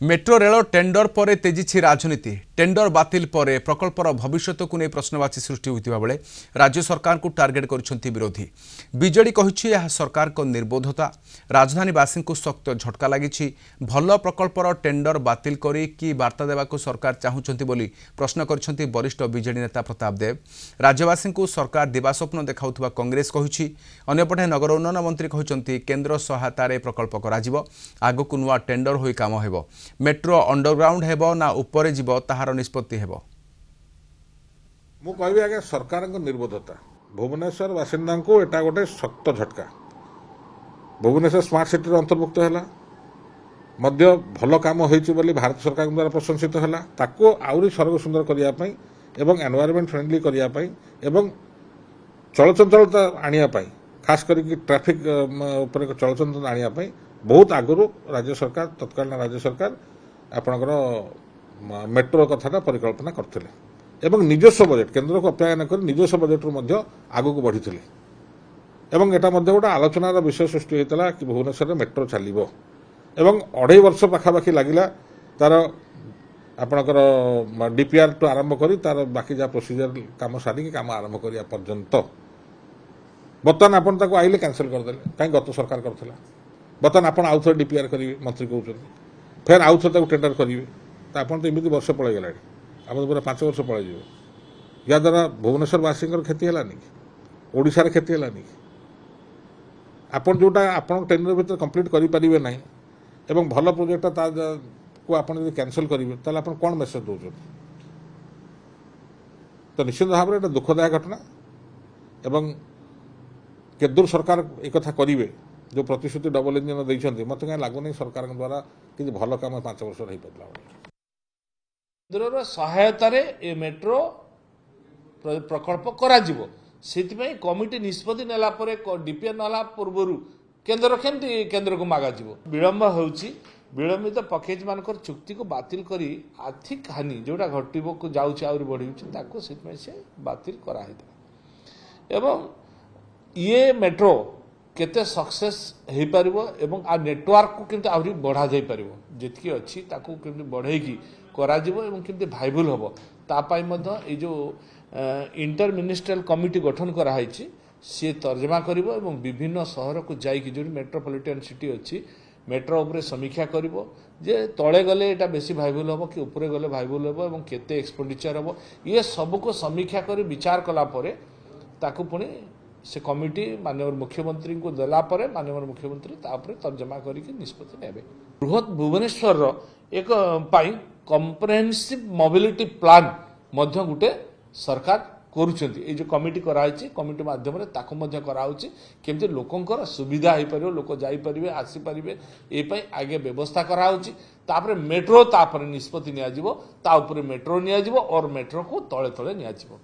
Metro rail tender पर तेजी राजनीति टेंडर बातिल पर प्रकल्पर भविष्य को नहीं प्रश्नवाची सृष्टि होता बेले राज्य सरकार को टार्गेट कर विरोधी बीजेडी कही सरकार को निर्बोधता राजधानीवासी को सख्त झटका लगी भल प्रकल्पर टेंडर बातिल करी वार्ता देवा सरकार चाहूँगी बोली प्रश्न कर वरिष्ठ बीजेडी नेता प्रताप देव राज्यवासी को सरकार दिवास्वप्न देखा कांग्रेस कही अंपटे नगर उन्नयन मंत्री कहते केन्द्र सहायतार प्रकल्प करगक नुआ टेंडर हो काम हो मेट्रो अंडरग्राउंड हेबो ना ऊपर जीवो ताहार निष्पत्ति हेबो। मु कहबी आगे सरकार को निर्बोधता भुवनेश्वर बासिंदा को एटा गोटे शक्त झटका भुवनेश्वर स्मार्ट सिटी अंतर्भुक्त है मध्य भल काम होती भारत सरकार द्वारा प्रशंसित है ताको आउरी सर्व सुंदर करने एवं एनवायरमेंट फ्रेंडली करने एवं चलचंचलता आने खास करके ट्रैफिक चलचंचल आने बहुत आगु राज्य सरकार तत्कालीन राज्य सरकार आपणकर मेट्रो कथा परिकल्पना करते एवं निजस्व बजेट केन्द्र को अप्यायन कर निजस्व बजेट आगु को बढ़ी एवं एटा गोटे आलोचनार विषय सृष्टि होता कि भुवनेश्वर में मेट्रो चलो एवं 2.5 वर्ष पाखापाखि लगिला तार आपणकर डीपीआर टू आरंभ करी तार बाकी जहाँ प्रोसीजर काम सारिकी काम आरंभ करिया पर्यंत बर्तमान आपन ताको आइले कैंसिल करदेले कहीं गत सरकार करथिला बर्तमान आपन आउ थे डीपीआर करेंगे मंत्री कहते फिर आउ थे टेंडर करेंगे तो आपन तो एमती वर्ष पलि गला आप पूरा 5 वर्ष पलि या द्वारा भुवनेश्वरवासी क्षति है ओडिशार क्षति है आपन जोटा आपन टेंडर भीतर कंप्लीट करें ना एवं भल प्रोजेक्ट को आप कैंसल करेंगे ताल आप कौन मेसेज दौर तो निश्चित भाव में दुखदायक घटना एवं केदूर सरकार एक करेंगे जो प्रतिश्रुति डबल इंजन देते मत कहीं लगुनि सरकार द्वारा कि भल कम 5 वर्ष हो पारा केन्द्र सहायतार मेट्रो प्रकल्प करा कमिटी निष्पत्ति नेला डीपीआर नाला पूर्व केन्द्र केमती केन्द्र को मागा विलंब विलंबित पकेज मान चुक्ति को बातिल करी आर्थिक हानि जोटा घटो को जाऊँगी बढ़ी से बातिल कराई एवं ये मेट्रो केते सक्सेस हो पार एवं आ नेटवर्क को केमती आहरी बढ़ा जाई पार जितकी अच्छी ताकू केमती बढ़ेगी करा एवं केमती भाइबल हम तापाई ये जो इंटर मिनिस्ट्रियल कमिटी गठन कराई सी तर्जमा करिवो एवं विभिन्न सहर को जाइकी जो मेट्रोपॉलिटन सिटी अच्छी मेट्रो उपरे समीक्षा करिवो जे तले गले एटा बेसी भाइबल हम कि उपरे गले भाइबल हम एवं केते एक्सपेंडिचर हम ये सब को समीक्षा कर विचार कला परे ताकू पुणी से कमिटी माननीय मुख्यमंत्री को देला परे माननीय मुख्यमंत्री तापरे तर्जमा करके निष्पत्ति नेबे बृहत भुवनेश्वर एक कम्प्रेहेंसिव मोबिलिटी प्लान मध्य गुटे सरकार करुछंती ए जो कमिटी कराई कमिटी माध्यम रे ताको मध्य कराउची केमते लोकंकर सुविधा होई परियो लोक जाई परिबे आसी परिबे ए पई आगे व्यवस्था कराउची तापरे मेट्रो तापरे निष्पत्ति निया जिवो ता ऊपर मेट्रो निया जिवो और मेट्रो को तळे तळे निया जिवो।